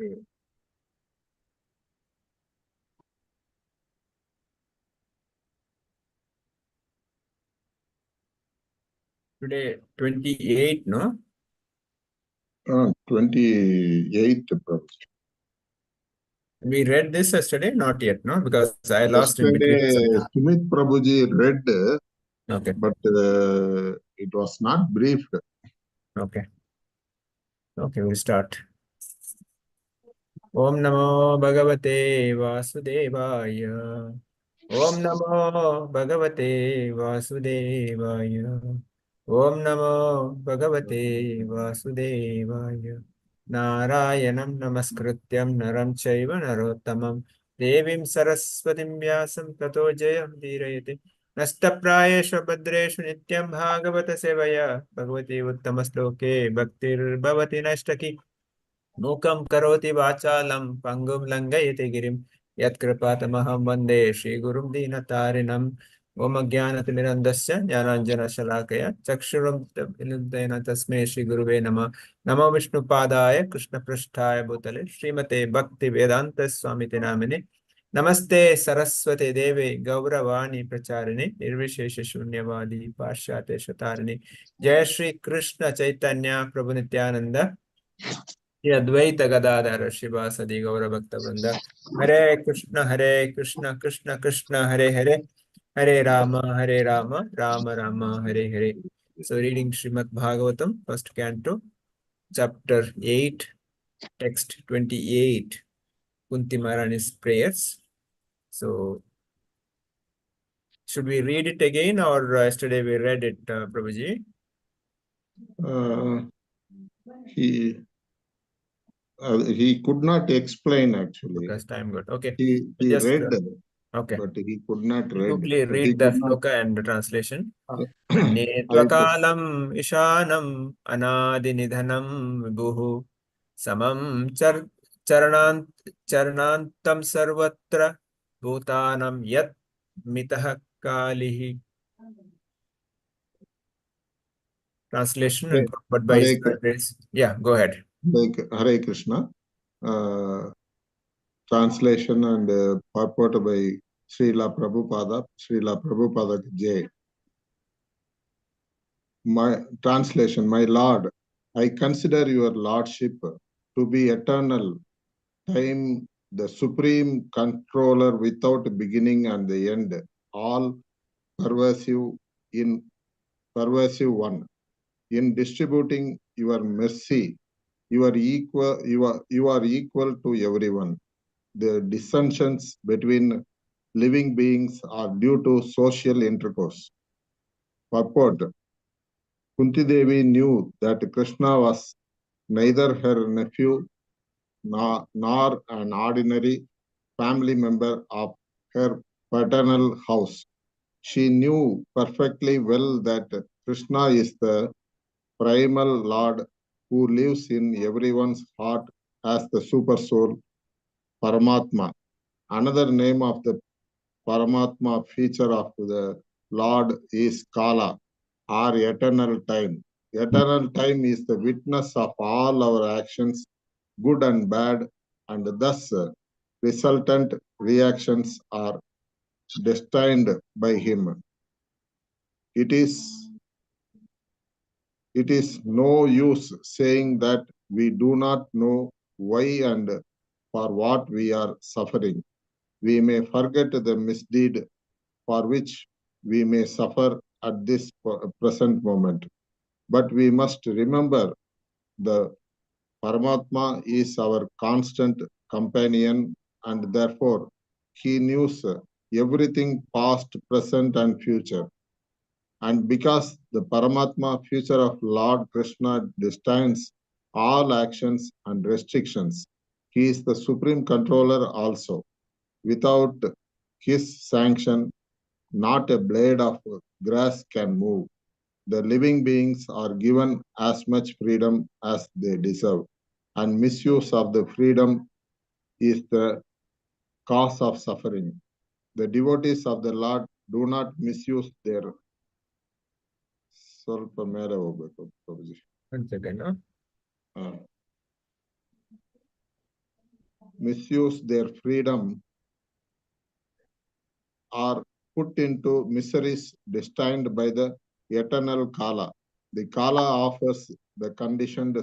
Today, 28, no? 28th, Prabhuji. We read this yesterday? Not yet, no? Because I lost in Yesterday, between. Sumit Prabhuji read, Okay. but it was not briefed. Okay. Okay, we'll start. Om Namo Bhagavate Vasudevaya. Om Namo Bhagavate Vasudevaya. Om Namo Bhagavate Vasudevaya. Narayanam Namaskrityam Naram Chaiva Narottamam Devim Saraswatim Vyasam Tato Jayam Dhirayate Nasthaprayeshu Bhadreshu Nityam Bhagavata Sevaya Bhagavati Uttamasloke Bhaktir Bhavati Nashtaki Mukam Karoti Vachalam Pangum Langayate Girim Yatkripatamaham Vande Shri Gurum Dinatarinam Om Jnanatimirandasya Jnananjana Shalakaya Chakshuram Vinudena Tasme Shri Guruve Nama Namo Vishnu Padaya Krishna Prasthaya Bhutale Srimate Bhakti Vedanta Swami Namine Namaste Saraswate Deve Gauravani Pracharini Nirvishesha Shunyavadi Pashyate Shatarini Jai Shri Krishna Chaitanya Prabhu Nityananda Advaita Gadadhara Shivasadi Gaura Bhakta Vrinda Hare Krishna Krishna Krishna Hare Hare Hare Rama Rama Rama Hare Hare. So reading Srimad Bhagavatam, first canto, chapter 8, text 28, Kunti Maharani's prayers. So should we read it again, or yesterday we read it, Prabhuji? He could not explain actually. Because time got okay. He Just read, okay. but he could not read. Quickly read the sloka and the translation. Netvakalam Ishanam Anadinidhanam Vibhuhu Samam Charanantam Sarvatra Bhutanam Yat Mitah Kalihi. Translation, but by his yeah, go ahead. Hare Krishna. Translation and purport by Srila Prabhupada Jai. My translation, my Lord, I consider your Lordship to be eternal, time, the supreme controller without beginning and the end, all pervasive one. In distributing your mercy, you are equal to everyone. The dissensions between living beings are due to social intercourse. Purport. Kunti Devi knew that Krishna was neither her nephew nor an ordinary family member of her paternal house. She knew perfectly well that Krishna is the primal Lord who lives in everyone's heart as the super soul, Paramatma. Another name of the Paramatma feature of the Lord is Kala, or eternal time. Eternal time is the witness of all our actions, good and bad, and thus resultant reactions are destined by him. It is no use saying that we do not know why and for what we are suffering. We may forget the misdeed for which we may suffer at this present moment. But we must remember the Paramatma is our constant companion, and therefore he knows everything past, present, and future. And because the Paramatma future of Lord Krishna destines all actions and restrictions, he is the supreme controller also. Without his sanction, not a blade of grass can move. The living beings are given as much freedom as they deserve, and misuse of the freedom is the cause of suffering. The devotees of the Lord do not misuse their ಸ್ವಲ್ಪ ಮೇಲೆ ಹೋಗ್ಬೇಕು ಪ್ರಭುಜಿ. One second, misuse their freedom are put into miseries destined by the eternal Kala. The Kala offers the conditioned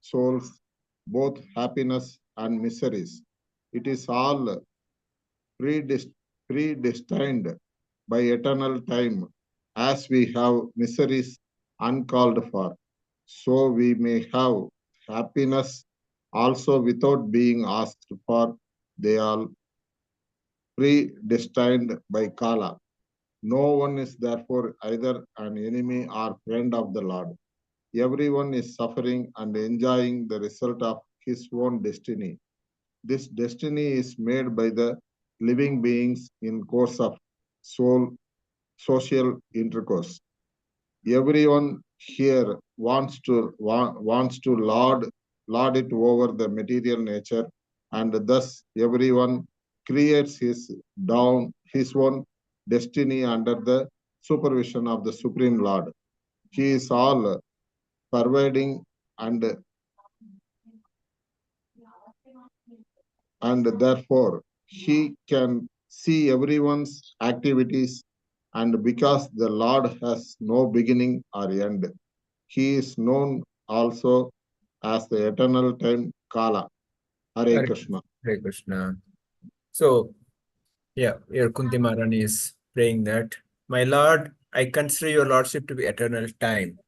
souls both happiness and miseries. It is all predestined by eternal time, as we have miseries uncalled for. So we may have happiness also without being asked for. They are predestined by Kala. No one is therefore either an enemy or friend of the Lord. Everyone is suffering and enjoying the result of his own destiny. This destiny is made by the living beings in course of social intercourse. Everyone here wants to lord it over the material nature, and thus everyone creates his own destiny under the supervision of the Supreme Lord. He is all pervading, and therefore he can see everyone's activities, and because the Lord has no beginning or end, he is known also as the eternal time Kala. Hare Krishna. Hare Krishna. So, yeah, here Kunti Maharani is praying that, my Lord, I consider your Lordship to be eternal time.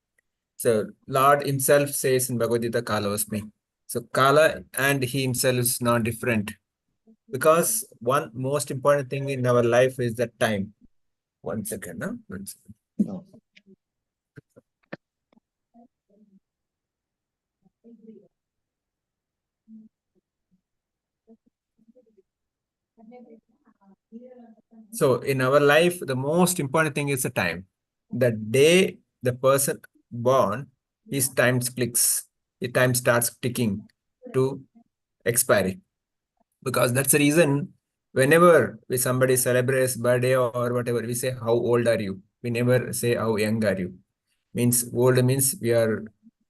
So, Lord himself says in Bhagavad Gita, Kala Vasmi. So, Kala and he himself is not different. Because one most important thing in our life is the time. 1 second, no? 1 second. No. So in our life, the most important thing is the time. The day the person born, his time clicks, his time starts ticking to expiry. Because that's the reason whenever somebody celebrates birthday or whatever, we say, how old are you? We never say, how young are you? Means old means we are,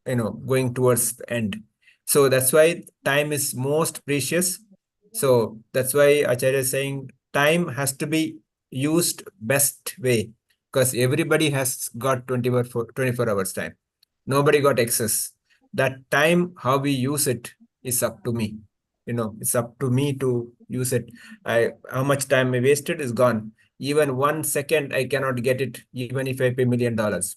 going towards the end. So that's why time is most precious. So that's why Acharya is saying time has to be used best way, because everybody has got 24 hours time. Nobody got excess. That time, how we use it is up to me. It's up to me to use it. How much time I wasted is gone. Even 1 second, I cannot get it, even if I pay $1,000,000.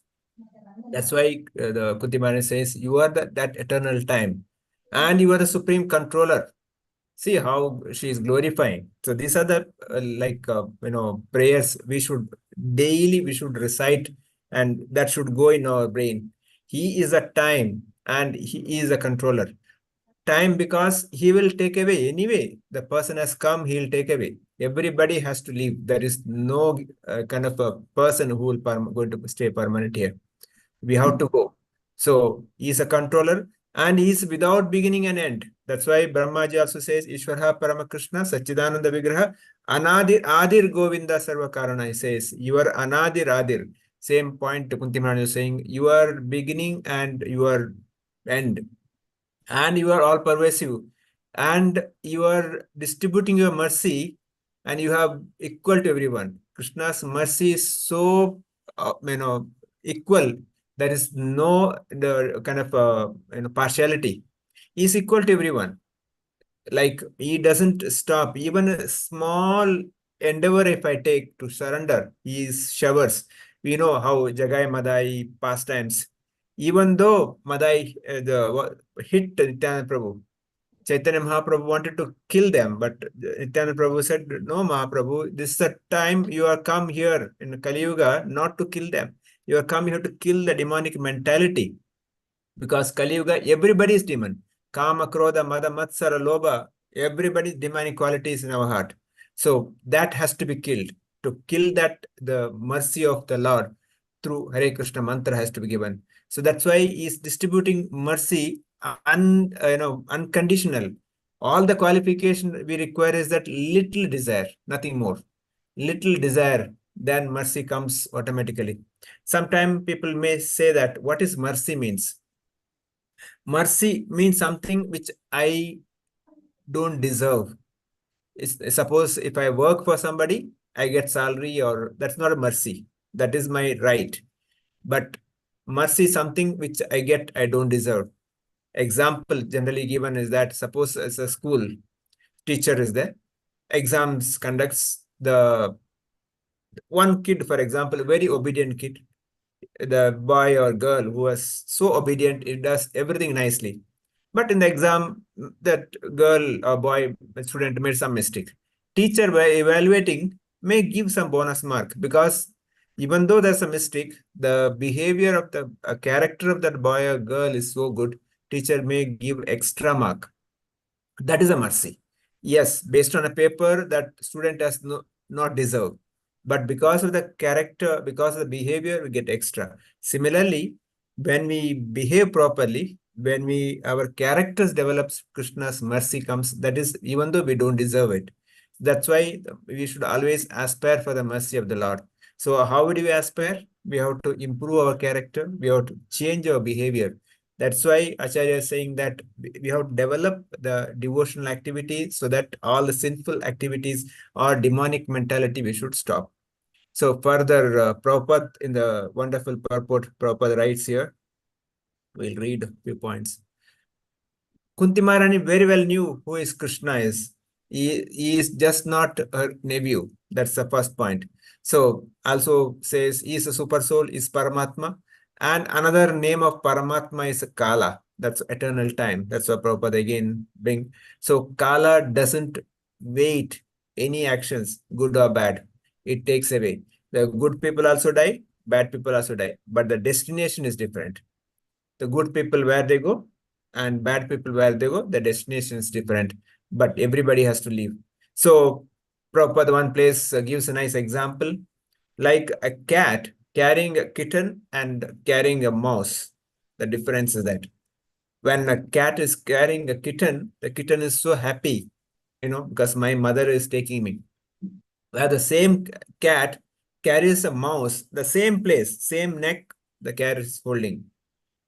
That's why the Kunti says, you are that eternal time, and you are the supreme controller. See how she is glorifying. So these are the prayers we should recite, and that should go in our brain. He is a time and he is a controller. Time, because he will take away anyway. The person has come, he will take away. Everybody has to leave. There is no kind of a person who will going to stay permanent here. We have to go. So he is a controller and he is without beginning and end. That's why Brahmaji also says, Ishvara Paramakrishna Sachidananda Vigraha Anadir Adir Govinda Sarva Karana. He says, you are Anadir Adir. Same point Kunti Maharani is saying, you are beginning and you are end. And you are all pervasive. And you are distributing your mercy, and you have equal to everyone. Krishna's mercy is so, equal. There is no the kind of partiality. He is equal to everyone. Like he doesn't stop. Even a small endeavor, if I take to surrender, he showers. We know how Jagai Madai pastimes. Even though Madai hit Nityananda Prabhu, Chaitanya Mahaprabhu wanted to kill them, but Nityananda Prabhu said, no, Mahaprabhu, this is the time you are come here in Kali Yuga not to kill them. You are come here to kill the demonic mentality. Because Kali Yuga, everybody is demon. Kama, Krodha, Mada, Matsara, Lobha, everybody's demonic qualities in our heart. So that has to be killed. To kill that, the mercy of the Lord through Hare Krishna mantra has to be given. So that's why he's distributing mercy unconditional. All the qualification we require is that little desire, nothing more. Little desire, then mercy comes automatically. Sometimes people may say that what is mercy means? Mercy means something which I don't deserve. Suppose if I work for somebody, I get salary, or that's not a mercy. That is my right. But mercy is something which I get, I don't deserve. Example generally given is that suppose as a school teacher is there, exams conducts the one kid, for example, a very obedient kid, the boy or girl who was so obedient, it does everything nicely. But in the exam, that girl or boy, student made some mistake. Teacher, by evaluating, may give some bonus mark, because even though there's a mistake, the behavior of the character of that boy or girl is so good, teacher may give extra mark. That is a mercy. Yes, based on a paper that student has not deserved. But because of the character, because of the behavior, we get extra. Similarly, when we behave properly, when our characters develops, Krishna's mercy comes. That is, even though we don't deserve it. That's why we should always aspire for the mercy of the Lord. So how would we aspire? We have to improve our character. We have to change our behavior. That's why Acharya is saying that we have to develop the devotional activity, so that all the sinful activities or demonic mentality we should stop. So further, Prabhupada in the wonderful purport, Prabhupada writes here, we'll read a few points. Kunti Maharani very well knew who is Krishna is. He is just not her nephew. That's the first point. So also says he is a super soul, is Paramatma. And another name of Paramatma is Kala. That's eternal time. That's what Prabhupada again bring. So Kala doesn't wait any actions, good or bad. It takes away. The good people also die, bad people also die. But the destination is different. The good people where they go, and bad people where they go, the destination is different, but everybody has to leave. So Prabhupada one place gives a nice example, like a cat carrying a kitten and carrying a mouse. The difference is that when a cat is carrying a kitten, the kitten is so happy, because my mother is taking me. Where the same cat carries a mouse, the same place, same neck, the cat is holding.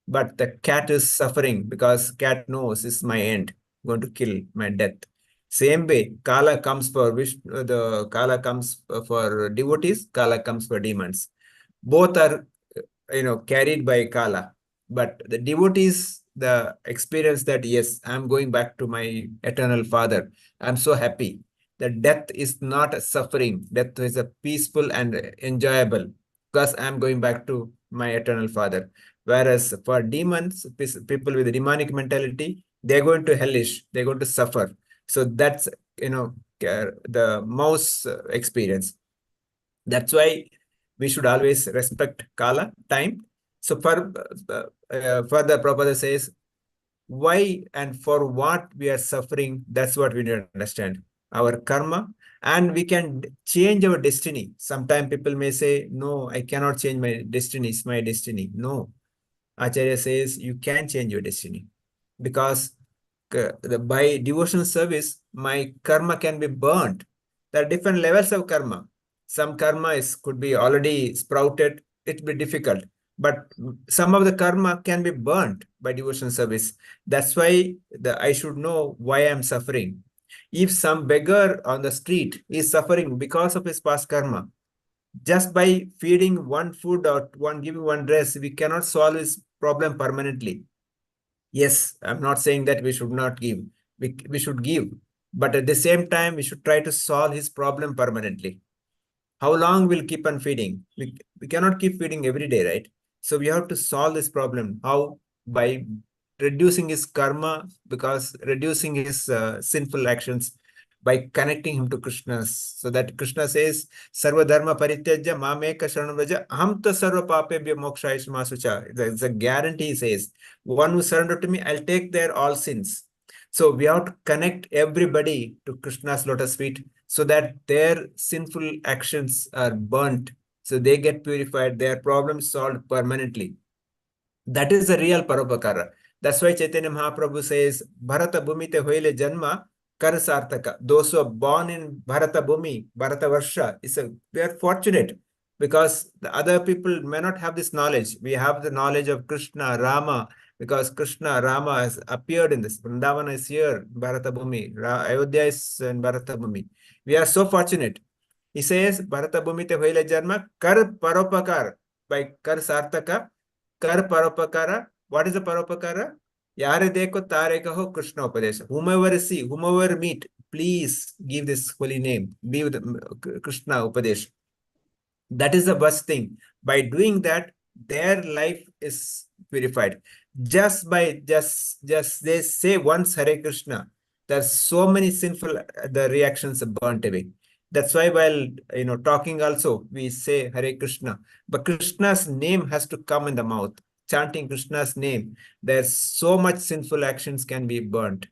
But the cat is suffering because cat knows this is my end, going to kill my death. Same way, Kala comes for the Kala comes for devotees, Kala comes for demons. Both are, carried by Kala. But the devotees, the experience that, yes, I'm going back to my eternal father. I'm so happy. The death is not a suffering. Death is a peaceful and enjoyable, because I'm going back to my eternal father. Whereas for demons, people with demonic mentality, they're going to hellish, they're going to suffer. So that's, the mouse experience. That's why we should always respect Kala, time. So further, Prabhupada says, why and for what we are suffering, that's what we need to understand. Our karma, and we can change our destiny. Sometimes people may say, no, I cannot change my destiny, it's my destiny. No, Acharya says you can change your destiny, because by devotional service, my karma can be burnt. There are different levels of karma. Some karma could be already sprouted, it will be difficult. But some of the karma can be burnt by devotional service. That's why I should know why I'm suffering. If some beggar on the street is suffering because of his past karma, just by feeding one food or giving one dress, we cannot solve his problem permanently. Yes, I'm not saying that we should not give. We should give. But at the same time, we should try to solve his problem permanently. How long we'll keep on feeding? We cannot keep feeding every day, right? So we have to solve this problem. How? By reducing his karma, because reducing his sinful actions, by connecting him to Krishna. So that Krishna says, Sarva dharma parityajya mameka sharanam vraja aham ta sarva papebhyo mokshayishma sucha. It's a guarantee, he says. One who surrender to me, I'll take their all sins. So we have to connect everybody to Krishna's lotus feet, so that their sinful actions are burnt, so they get purified, their problems solved permanently. That is the real Parupakara. That's why Chaitanya Mahaprabhu says, Bharata Bhumite Hoile Janma Kar Sartaka. Those who are born in Bharata Bhumi, Bharata Varsha, they are fortunate, because the other people may not have this knowledge. We have the knowledge of Krishna, Rama, because Krishna, Rama has appeared in this. Vrindavana is here, Bharata Bhumi. Ayodhya is in Bharata Bhumi. We are so fortunate. He says, Bharata Bhumi te hoile janma, kar paropakar. By kar sartaka, kar paropakara. What is the paropakara? Yare deko tare kaho Krishna Upadesha. Whomever see, whomever meet, please give this holy name. Give the Krishna Upadesha. That is the best thing. By doing that, their life is purified. Just by just they say once Hare Krishna, there's so many sinful the reactions are burnt away. That's why while talking also we say Hare Krishna, but Krishna's name has to come in the mouth. Chanting Krishna's name, there's so much sinful actions can be burnt.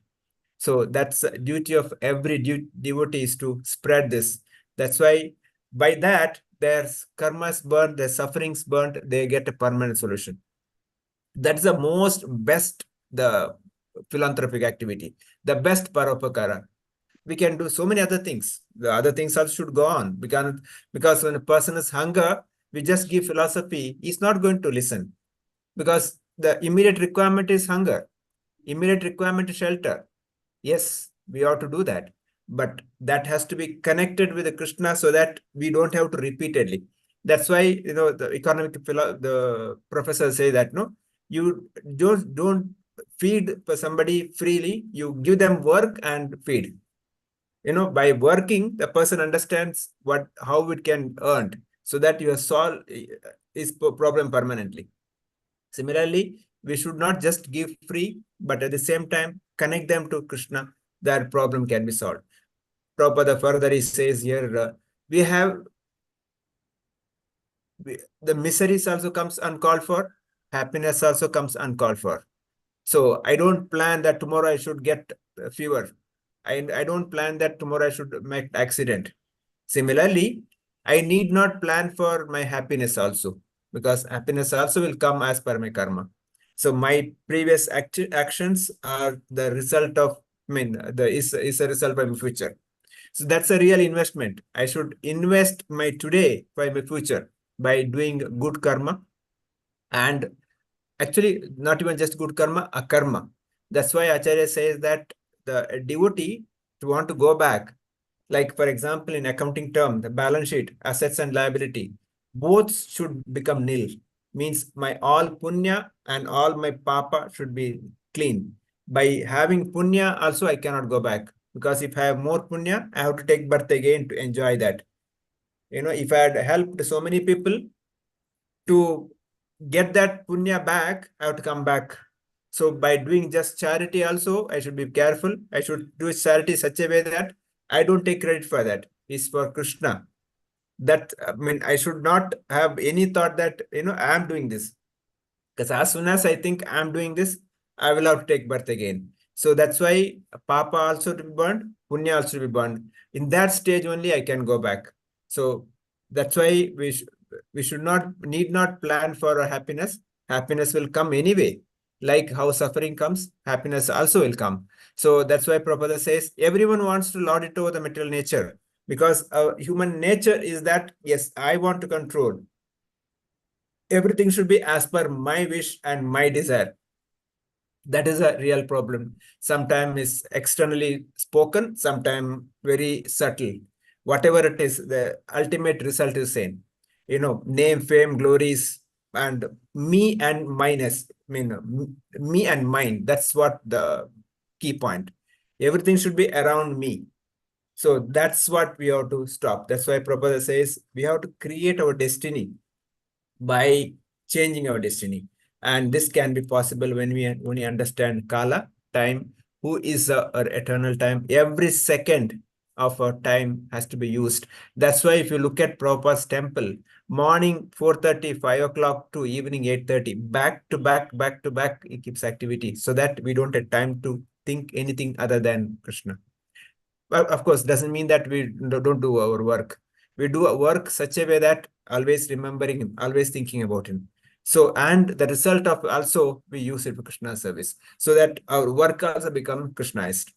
So that's the duty of every devotee is to spread this. That's why by that their karmas burnt, their sufferings burnt, they get a permanent solution. That's the most best the philanthropic activity, the best paropakara. We can do so many other things. The other things also should go on because when a person is hunger, we just give philosophy, he's not going to listen because the immediate requirement is hunger, immediate requirement is shelter. Yes, we ought to do that. But that has to be connected with the Krishna so that we don't have to repeatedly. That's why, the the professors say that, no, you don't feed for somebody freely. You give them work and feed. By working, the person understands how it can earn so that you solve his problem permanently. Similarly, we should not just give free, but at the same time, connect them to Krishna. That problem can be solved. Prabhupada further he says here, we have the miseries also comes uncalled for, happiness also comes uncalled for. So I don't plan that tomorrow I should get a fever. I don't plan that tomorrow I should make accident. Similarly, I need not plan for my happiness also, because happiness also will come as per my karma. So my previous actions are the result of, is a result of my future. So that's a real investment. I should invest my today for my future by doing good karma, and actually not even just good karma, a karma. That's why Acharya says that the devotee to want to go back, like for example in accounting term, the balance sheet, assets and liability, both should become nil. Means my all punya and all my papa should be clean. By having punya also I cannot go back, because if I have more punya, I have to take birth again to enjoy that. If I had helped so many people, to get that punya back, I have to come back. So by doing just charity also, I should be careful. I should do charity such a way that I don't take credit for that. It's for Krishna. That, I should not have any thought that, I am doing this. Because as soon as I think I'm doing this, I will have to take birth again. So that's why Papa also to be burned, Punya also to be burned. In that stage only I can go back. So that's why we should need not plan for a happiness. Happiness will come anyway. Like how suffering comes, happiness also will come. So that's why Prabhupada says everyone wants to lord it over the material nature, because human nature is that, yes, I want to control. Everything should be as per my wish and my desire. That is a real problem. Sometimes it's externally spoken, sometimes very subtle. Whatever it is, the ultimate result is same. Name, fame, glories, and me and minus. Me and mine. That's what the key point. Everything should be around me. So that's what we have to stop. That's why Prabhupada says we have to create our destiny by changing our destiny. And this can be possible when we understand Kala, time, who is our eternal time. Every second of our time has to be used. That's why if you look at Prabhupada's temple, morning 4:30, 5 o'clock to evening 8:30, back to back, it keeps activity so that we don't have time to think anything other than Krishna. Well, of course, doesn't mean that we don't do our work. We do our work such a way that always remembering him, always thinking about him. So, and the result of also we use it for Krishna service, so that our work also become Krishnaized.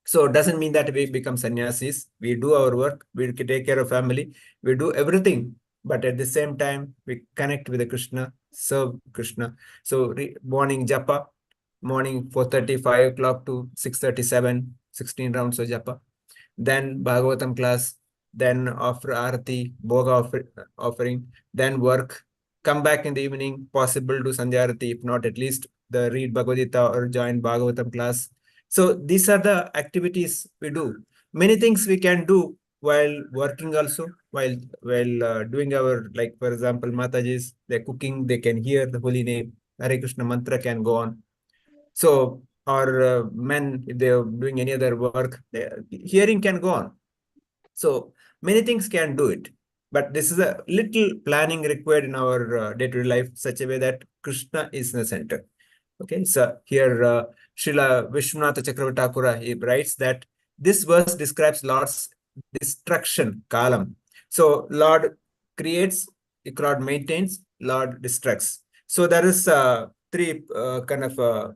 So it doesn't mean that we become sannyasis. We do our work, we take care of family, we do everything, but at the same time we connect with the Krishna serve Krishna. So morning japa, morning 4:30, 5 o'clock to 6:37, 16 rounds of japa. Then Bhagavatam class, then offer Arati, offering, then work, come back in the evening, possible to Sandhya Arati, if not at least the read Bhagavad Gita or join Bhagavatam class. So these are the activities we do. Many things we can do while working also, while doing our, like for example, Mataji's, they're cooking, they can hear the holy name, Hare Krishna mantra can go on. So, or men, if they're doing any other work, hearing can go on. So many things can do it. But this is a little planning required in our day-to-day life, such a way that Krishna is in the center. Okay, so here Srila Vishwanath Chakravarti Thakura, he writes that this verse describes Lord's destruction column. So Lord creates, Lord maintains, Lord destructs. So there is three kind of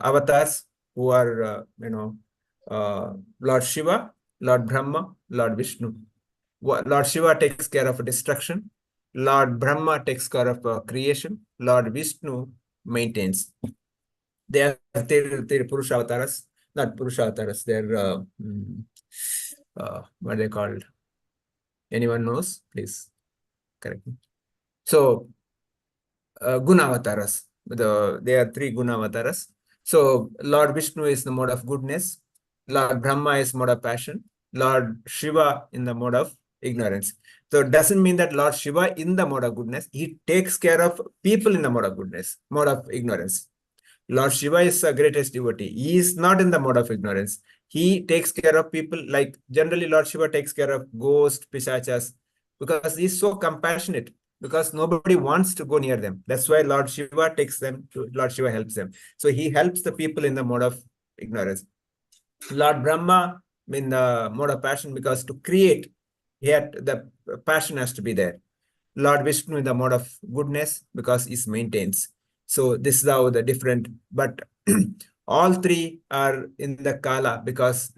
avatars who are, Lord Shiva, Lord Brahma, Lord Vishnu. Lord Shiva takes care of destruction. Lord Brahma takes care of creation. Lord Vishnu maintains. They are they're Purusha avatars, not Purusha avatars. They're what are they called? Anyone knows? Please correct me. So Guna avatars. They are three Guna avatars. So Lord Vishnu is the mode of goodness. Lord Brahma is mode of passion. Lord Shiva in the mode of ignorance. So it doesn't mean that Lord Shiva in the mode of goodness. He takes care of people in the mode of goodness, mode of ignorance. Lord Shiva is the greatest devotee. He is not in the mode of ignorance. He takes care of people, like generally Lord Shiva takes care of ghosts, pisachas, because he's so compassionate, because nobody wants to go near them. That's why Lord Shiva takes them to, Lord Shiva helps them. So he helps the people in the mode of ignorance. Lord Brahma in the mode of passion, because to create, yet the passion has to be there. Lord Vishnu in the mode of goodness, because he maintains. So this is how the different, but all three are in the Kala, because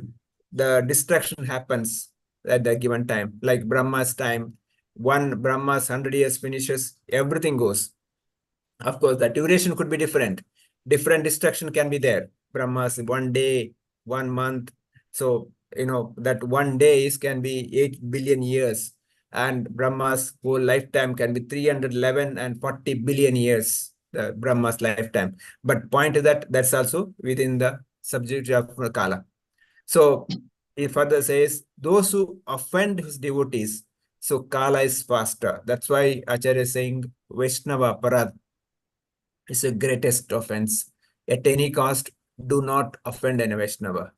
the distraction happens at the given time. Like Brahma's time, one Brahma's 100 years finishes, everything goes. Of course, the duration could be different. Different distraction can be there. Brahma's 1 day, 1 month. So, that 1 day can be 8 billion years. And Brahma's whole lifetime can be 311 and 40 billion years, the Brahma's lifetime. But point is that that's also within the subject of Kala. So he further says, those who offend his devotees, so Kala is faster. That's why Acharya is saying Vaishnava Parad is the greatest offense. At any cost, do not offend any Vaishnava.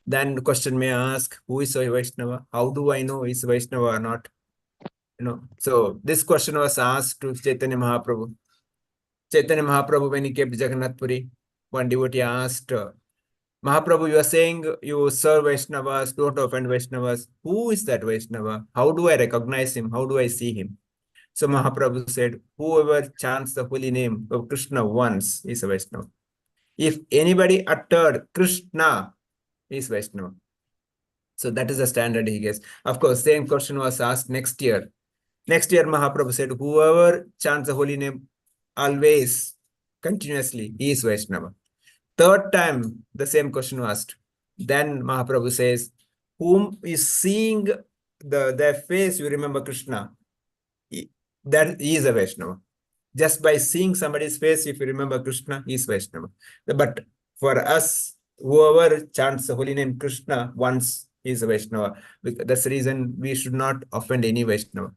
Then the question may ask, who is a Vaishnava? How do I know is Vaishnava or not? So this question was asked to Chaitanya Mahaprabhu. Chaitanya Mahaprabhu, when he came to Jagannath Puri, one devotee asked, Mahaprabhu, you are saying you serve Vaishnavas, don't offend Vaishnavas. Who is that Vaishnava? How do I recognize him? How do I see him? So Mahaprabhu said, whoever chants the holy name of Krishna once is a Vaishnava. If anybody uttered Krishna, is Vaishnava. So that is the standard he gives. Of course, same question was asked next year. Next year, Mahaprabhu said, whoever chants the holy name always, continuously, he is Vaishnava. Third time, the same question was asked. Then Mahaprabhu says, whom is seeing their face, you remember Krishna, that he is a Vaishnava. Just by seeing somebody's face, if you remember Krishna, he is Vaishnava. But for us, whoever chants the holy name Krishna once is a Vaishnava. That's the reason we should not offend any Vaishnava.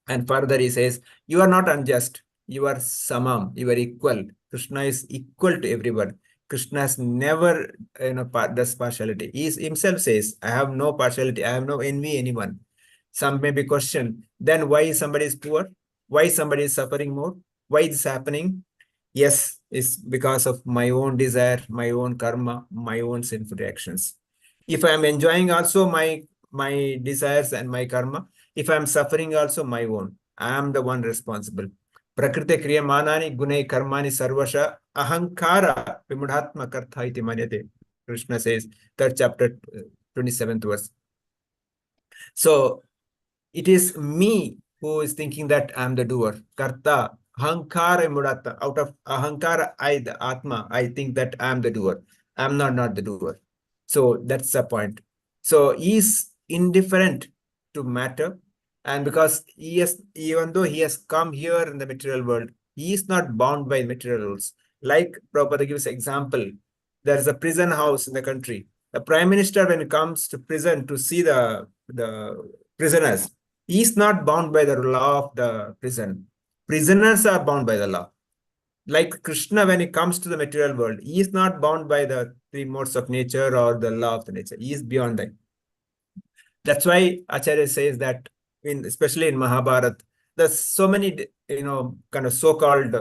And further he says, you are not unjust. You are samam. You are equal. Krishna is equal to everyone. Krishna has never does partiality. He himself says, I have no partiality. I have no envy anyone. Some may be questioned. Then why somebody is poor? Why somebody is suffering more? Why is this happening? Yes, it's because of my own desire, my own karma, my own sinful reactions. If I am enjoying also my desires and my karma, if I am suffering also my own, I am the one responsible. Prakriti kriyamanani gunai karmani sarvasha ahankara vimudhatma kartha iti manyate. Krishna says, third chapter, 27th verse. So it is me who is thinking that I am the doer. Karta, Ahankara Mudata. Out of Ahankara, I, the Atma, I think that I am the doer. I'm not the doer. So that's the point. So he is indifferent to matter. And because he has, even though he has come here in the material world, he is not bound by material rules. Like Prabhupada gives example, there is a prison house in the country. The prime minister, when it comes to prison to see the prisoners, he is not bound by the law of the prison. Prisoners are bound by the law. Like Krishna, when he comes to the material world, he is not bound by the three modes of nature or the law of the nature. He is beyond that. That's why Acharya says that, especially in Mahabharata, there's so many, kind of so-called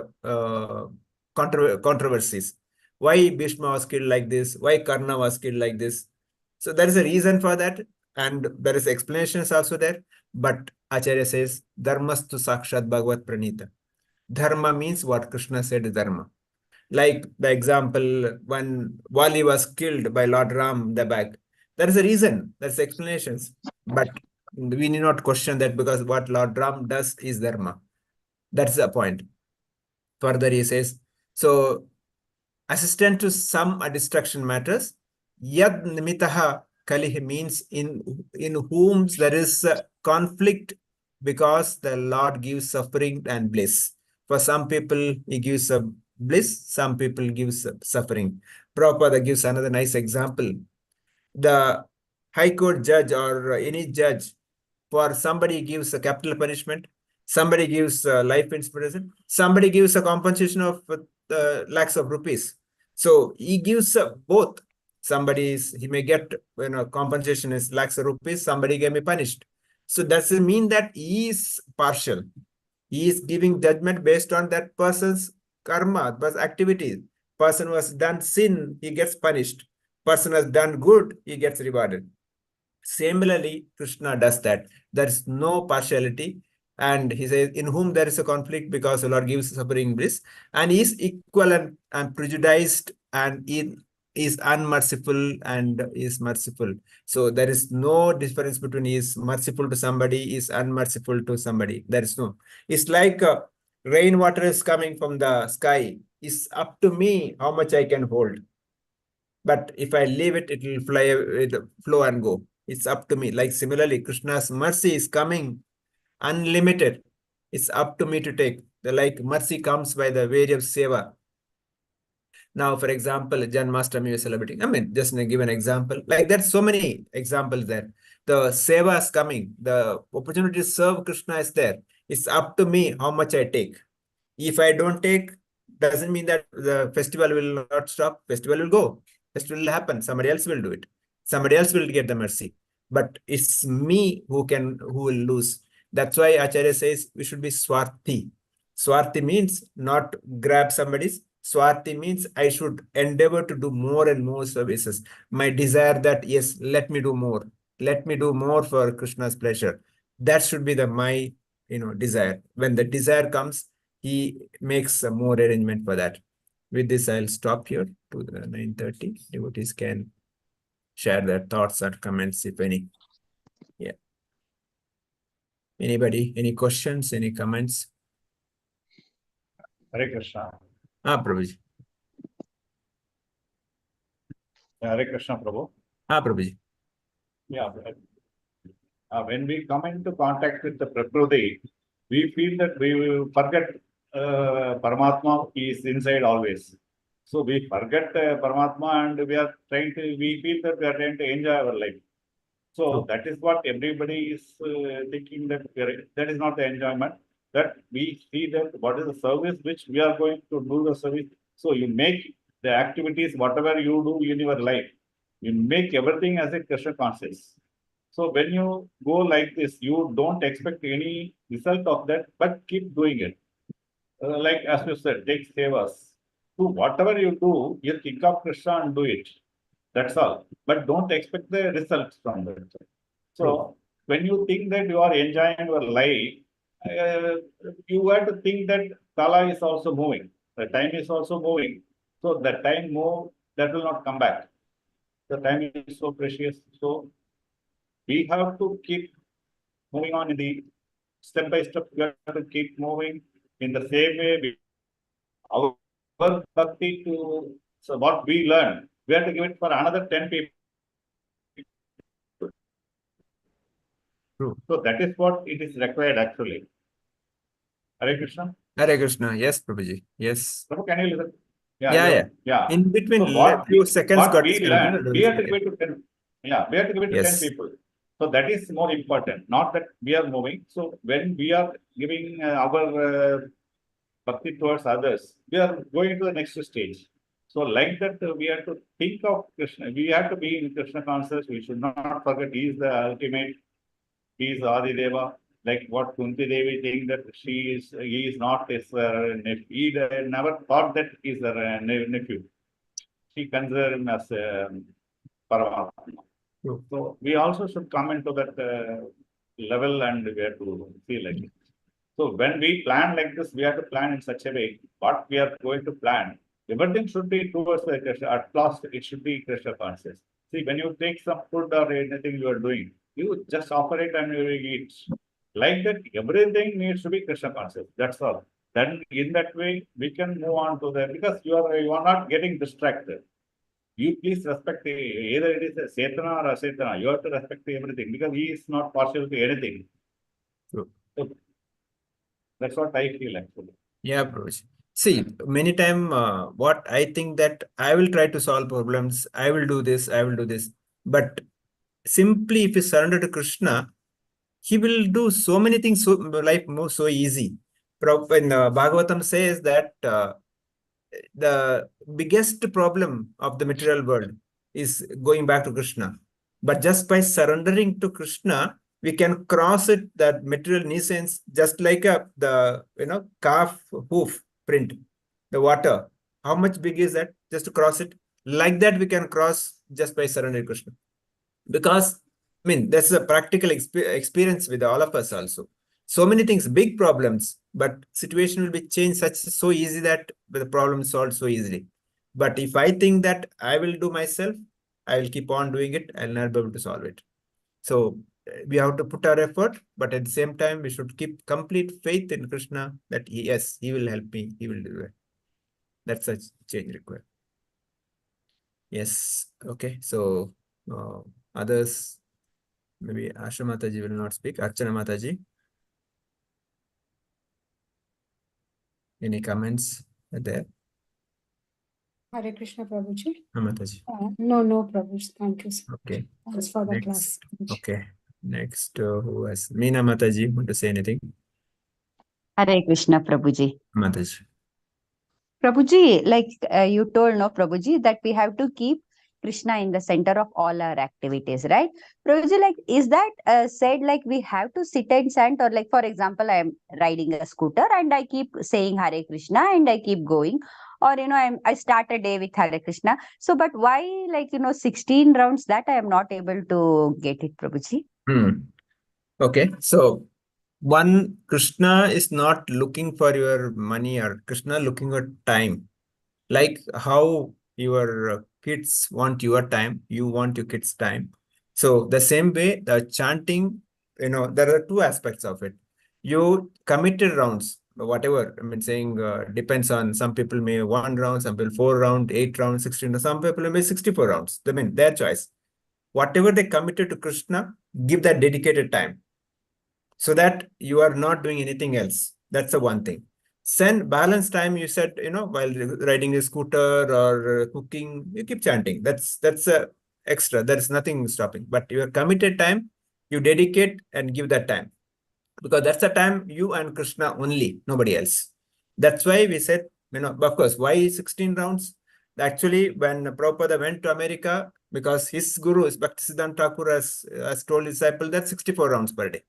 controversies. Why Bhishma was killed like this? Why Karna was killed like this? So there is a reason for that, and there is explanations also there. But Acharya says, Dharmastu Sakshat Bhagavat Pranita. Dharma means what Krishna said, dharma. Like the example when Wali was killed by Lord Ram, the back. There is a reason, there's explanations. But we need not question that, because what Lord Ram does is dharma. That's the point. Further, he says, so assistant to some destruction matters. Yad nimitaha kalihi means in whom there is a conflict, because the Lord gives suffering and bliss. For some people, he gives a bliss, some people gives suffering. Prabhupada gives another nice example. The high court judge or any judge, for somebody gives a capital punishment, somebody gives life in prison, somebody gives a compensation of lakhs of rupees. So he gives both. He may get compensation is lakhs of rupees, somebody can be punished. So does it mean that he is partial? He is giving judgment based on that person's karma, person's activities. Person who has done sin, he gets punished. Person has done good, he gets rewarded. Similarly, Krishna does that. There is no partiality. And he says, in whom there is a conflict, because the Lord gives suffering bliss, and he is equal and prejudiced, and he is unmerciful and is merciful. So there is no difference between he is merciful to somebody, is unmerciful to somebody. There is no. It's like rainwater is coming from the sky. It's up to me how much I can hold. But if I leave it, it will fly, it flow and go. It's up to me. Like similarly, Krishna's mercy is coming unlimited. It's up to me to take. Like mercy comes by the way of seva. Now, for example, Janmashtami is celebrating. I mean, just to give an example. Like there's so many examples there. The seva is coming. The opportunity to serve Krishna is there. It's up to me how much I take. If I don't take, doesn't mean that the festival will not stop. Festival will go. Festival will happen. Somebody else will do it. Somebody else will get the mercy. But it's me who will lose. That's why Acharya says we should be swarthi. Swarthi means not grab somebody's. Swarthi means I should endeavor to do more and more services. My desire that, yes, let me do more. Let me do more for Krishna's pleasure. That should be my desire. When the desire comes, he makes more arrangement for that. With this, I'll stop here to the 9:30. Devotees can share their thoughts or comments, if any. Yeah. Anybody, any questions, any comments? Hare Krishna. Prabhuji. Hare Krishna, Prabhu. Prabhuji. Yeah. When we come into contact with the Prakriti, we feel that we will forget Paramatma is inside always. So we forget Paramatma, and we feel that we are trying to enjoy our life. So that is what everybody is thinking, that that is not the enjoyment. That we see that what is the service which we are going to do the service. So you make the activities, whatever you do in your life, you make everything as a Krishna conscious. So when you go like this, you don't expect any result of that, but keep doing it. Like as you said, take sevas. So whatever you do, you think of Krishna and do it. That's all. But don't expect the results from that. So when you think that you are enjoying your life, you have to think that Kala is also moving. The time is also moving. So the time move, that will not come back. The time is so precious. So we have to keep moving on in the step by step. We have to keep moving In the same way, our bhakti to, so what we learn, we have to give it for another 10 people. True. So that is what it is required actually. Hare Krishna. Hare Krishna. Yes, Prabhuji. Yes. Prabhu, can you listen? Yeah. Yeah. In between, So few seconds what got we disconnected. learn, we have to give it to 10. Yeah, we have to give it to 10 Yes. people. So that is more important. Not that we are moving. So when we are giving our bhakti towards others, we are going to the next stage. So like that, we have to think of Krishna. We have to be in Krishna conscious. We should not forget he is the ultimate. He is Adideva. Like what Kunti Devi think that he is not his nephew. He never thought that he is her nephew. She considered him as Paramatma. True. So we also should come into that level and we have to feel like it. So when we plan like this, we have to plan in such a way what we are going to plan. Everything should be towards the Krishna. At last, it should be Krishna conscious. See, when you take some food or anything you are doing, you just offer it and you eat. Like that, everything needs to be Krishna conscious. That's all. Then in that way, we can move on to the, because you are not getting distracted. You please respect either it is a Setana or Asetana. You have to respect everything because he is not partial to anything. True. So that's what I feel actually. Yeah, Prabhuji. See, many time what I think that I will try to solve problems, I will do this, I will do this. But simply if you surrender to Krishna, he will do so many things, so life moves so easy. In Bhagavatam says that the biggest problem of the material world is going back to Krishna. But just by surrendering to Krishna, we can cross it, that material nuisance, just like the calf hoof print, the water. How much big is that? Just to cross it. Like that, we can cross just by surrendering Krishna. Because, I mean, that's a practical experience with all of us also. So many things, big problems, but situation will be changed so easy that the problem is solved so easily. But if I think that I will do myself, I will keep on doing it, I'll not be able to solve it. So we have to put our effort, but at the same time, we should keep complete faith in Krishna that yes, he will help me, he will do it. That's such change required. Yes. Okay. So others, maybe Asha Mataji will not speak. Archana Mataji. Any comments there? Hare Krishna Prabhuji. Mataji. No, Prabhuji. Thank you, sir. Okay. Thanks for the Next. class. Okay. Next, who has Meena Mataji want to say anything? Hare Krishna, Prabhuji. Mataji. Prabhuji, like you told, no, Prabhuji, that we have to keep Krishna in the center of all our activities, right? Prabhuji, like, is that said like we have to sit and chant, or like, for example, I am riding a scooter and I keep saying Hare Krishna and I keep going, or I start a day with Hare Krishna. So, but why, like 16 rounds, that I am not able to get it, Prabhuji? Okay. So one, Krishna is not looking for your money, or Krishna looking at time. Like how your kids want your time, you want your kids' time. So the same way, the chanting, there are two aspects of it. You committed rounds, whatever, I mean, saying depends on, some people may 1 round, some people 4 round, 8 rounds, 16, some people may 64 rounds. I mean, their choice. Whatever they committed to Krishna, give that dedicated time, so that you are not doing anything else. That's the one thing. Send balance time, you said, while riding a scooter or cooking, you keep chanting. That's extra. There is nothing stopping. But your committed time, you dedicate and give that time. Because that's the time you and Krishna only, nobody else. That's why we said, of course, why 16 rounds? Actually, when Prabhupada went to America, because his guru, Bhaktisiddhanta Thakur, has told his disciple that 64 rounds per day.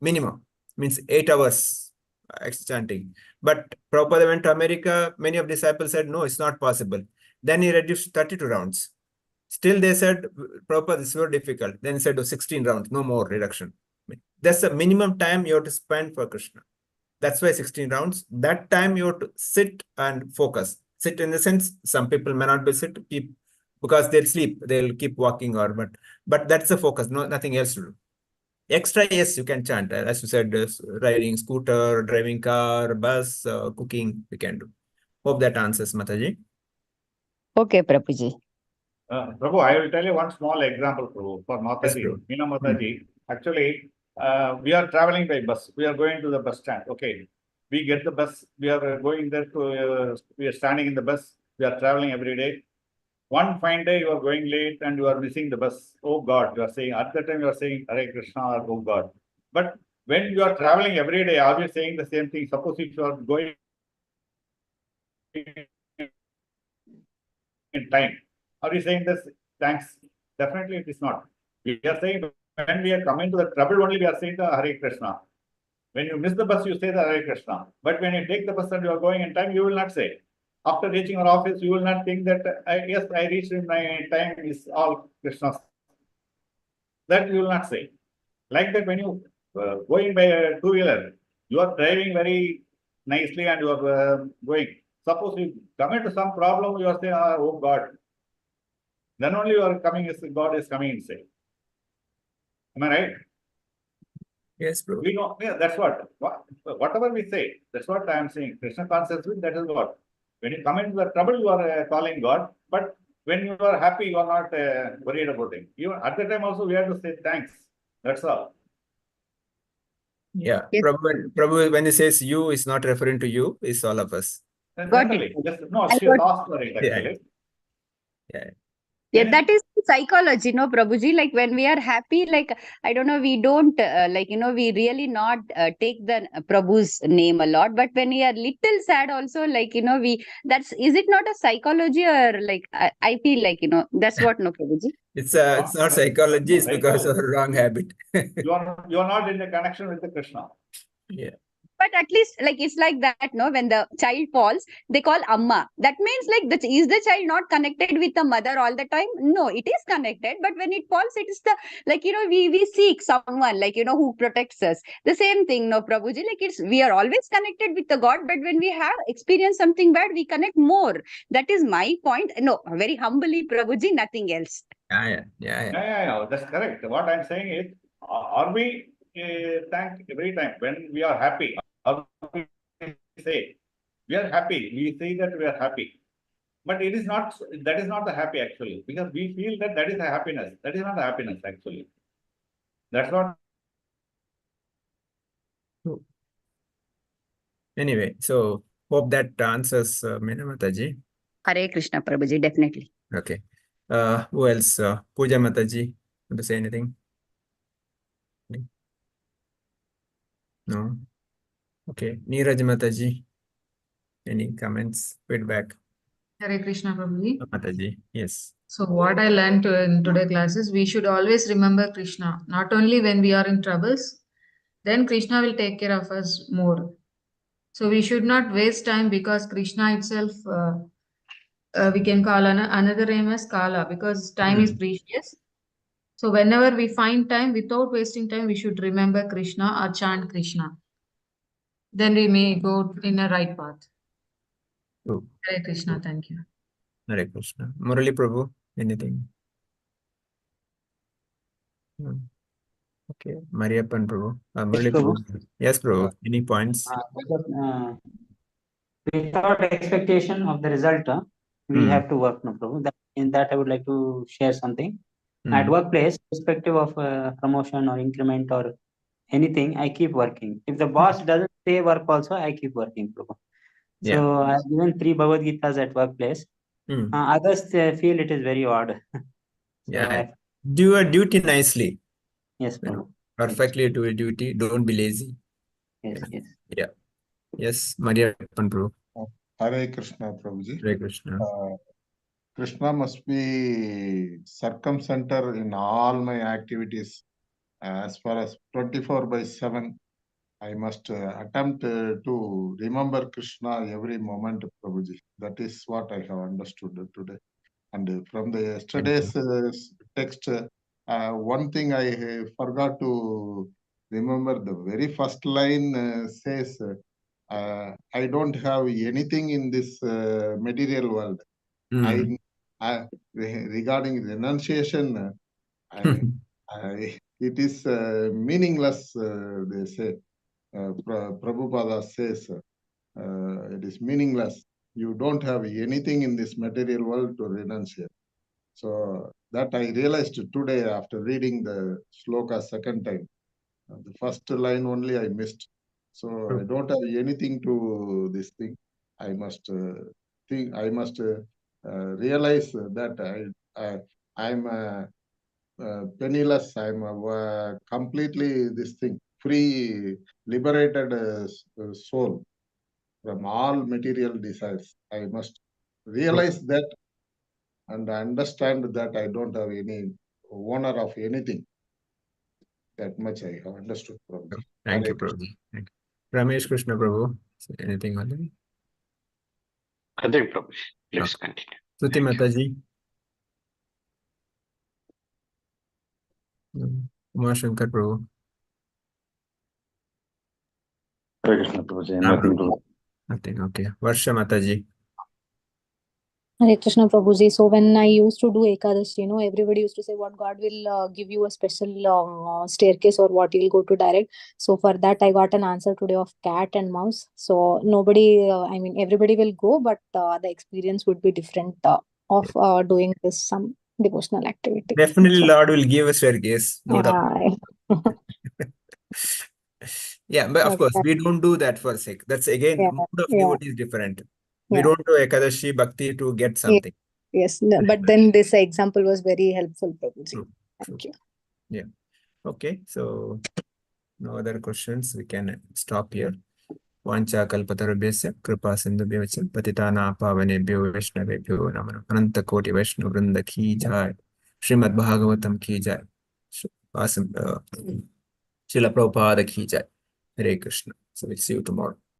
Minimum, means 8 hours chanting. But Prabhupada went to America, many of disciples said, no, it's not possible. Then he reduced to 32 rounds. Still they said, Prabhupada, this is very difficult. Then he said, 16 rounds, no more reduction. That's the minimum time you have to spend for Krishna. That's why 16 rounds. That time you have to sit and focus. Sit in the sense, some people may not be sit, because they'll sleep, they'll keep walking, but that's the focus, nothing else to do. Extra, yes, you can chant. As you said, riding scooter, driving car, bus, cooking, we can do. Hope that answers, Mataji. Okay, Prabhuji. Prabhu, I will tell you one small example, Prabhu, for Yes, Mataji. Prabhu. Meena Mataji, actually, we are traveling by bus. We are going to the bus stand. Okay. We get the bus. We are going there to, we are standing in the bus. We are traveling every day. One fine day, you are going late and you are missing the bus. Oh God, you are saying, at that time you are saying, Hare Krishna or Oh God. But when you are traveling every day, are you saying the same thing? Suppose if you are going in time, are you saying this? Thanks. Definitely it is not. We are saying when we are coming to the trouble only, we are saying the Hare Krishna. When you miss the bus, you say the Hare Krishna. But when you take the bus and you are going in time, you will not say. After reaching your office, you will not think that, yes, I reached in my time is all Krishna's. That you will not say. Like that, when you going by a two-wheeler, you are driving very nicely and you are going. Suppose you come into some problem, you are saying, oh God. Then only you are coming, God is coming inside. Am I right? Yes, Prabhu. We know, yeah, that's whatever we say, that's what I am saying. Krishna consciousness, that is what. When you come into the trouble, you are calling God, but when you are happy, you are not worried about it. Even at the time also, we have to say thanks. That's all. Yeah, Yes. Prabhu, when he says you, is not referring to you, it's all of us. Got it. Generally, no, I she got asked for it Yeah. actually. Yeah. Yeah, Any- that is psychology, no, Prabhuji. Like when we are happy, like I don't know, we don't we really not take the Prabhu's name a lot. But when we are little sad, also like we is it not a psychology or like I feel like that's what, no, Prabhuji. It's not psychology, it's because of wrong habit. you are not in the connection with the Krishna. Yeah. But at least like it's like that, no, when the child falls, they call Amma. That means like is the child not connected with the mother all the time? No, it is connected, but when it falls, it is the we seek someone who protects us. The same thing, no, Prabhuji, like we are always connected with the God, but when we have experienced something bad, we connect more. That is my point. No, very humbly, Prabhuji, nothing else. Yeah, that's correct. What I'm saying is, are we thank every time when we are happy? Are we say we are happy? We say that we are happy, but it is not. That is not the happy actually, because we feel that is a happiness. That is not the happiness actually. That's what. Anyway, so hope that answers Meena Mataji. Hare Krishna, Prabhuji, definitely. Okay. Who else? Pooja Mataji, want to say anything? No. Okay. Neeraj Mataji, any comments, feedback? Hare Krishna, Prabhuji. Mataji, yes. So what I learned in today's class is we should always remember Krishna, not only when we are in troubles, then Krishna will take care of us more. So we should not waste time because Krishna itself, we can call another name as Kala because time is precious. So whenever we find time, without wasting time, we should remember Krishna or chant Krishna. Then we may go in a right path. True. Hare Krishna, thank you. Hare Krishna. Murali Prabhu, anything? No. Okay. Mariappan Prabhu. Murali Prabhu. Prabhu. Yes, Prabhu. Any points? Without expectation of the result, we have to work, no, Prabhu. In that, I would like to share something. At workplace, irrespective of promotion or increment or anything, I keep working. If the boss doesn't say work also, I keep working, Prabhu. So I've given 3 Bhagavad Gitas at workplace. Others feel it is very odd. Do your duty nicely. Yes, Prabhu. Perfectly do your duty. Don't be lazy. Yes. Yeah. Yes, Mariappan Prabhu. Hare Krishna, Prabhuji. Hare Krishna. Krishna must be circumcenter in all my activities. As far as 24/7, I must attempt to remember Krishna every moment, Prabhuji. That is what I have understood today. And from the yesterday's text, one thing I forgot to remember. The very first line says, I don't have anything in this material world. Regarding renunciation, I it is meaningless, they say. Prabhupada says, it is meaningless. You don't have anything in this material world to renunciate. So that I realized today after reading the sloka second time. The first line only I missed. So I don't have anything to this thing. I must think. I must realize that I'm penniless. I'm completely this thing free, liberated soul from all material desires. I must realize that and understand that I don't have any owner of anything. That much I have understood, Prabhuji. Thank Hare you, Krishna. Prabhu. Thank you. Ramesh Krishna Prabhu. Anything on that? Nothing, Prabhu. Please continue. Suti Thank you. Mataji. Umar Shankar Prabhu. Hare Krishna, Prabhuji. Ah, Nothing, Prabhu. Nothing. Okay. Varsha Mataji. Hare Krishna Prabhuji. So when I used to do Ekadashi, everybody used to say what God will give you a special staircase or what you'll go to direct. So for that, I got an answer today of cat and mouse. So nobody, everybody will go, but the experience would be different of doing this some devotional activity. Definitely, So, Lord will give a staircase. No doubt. Yeah, but of course, we don't do that for sake. That's again, yeah, mode of yeah, devotee is different. We yeah. don't do Ekadashi Bhakti to get something. Yes, no, but then this example was very helpful, Prabhuji. True. Thank you. Yeah. Okay. So no other questions. We can stop here. Vancha kalpatarubhyasya kripa sindhubhyavach patitana pavanebhyo vaishnavebhyo namo ananta koti vaishnav vrinda ki jai. Srimad Bhagavatam ki jai. Awesome. Srila Prabhupada ki jai. Hare Krishna. So we'll see you tomorrow.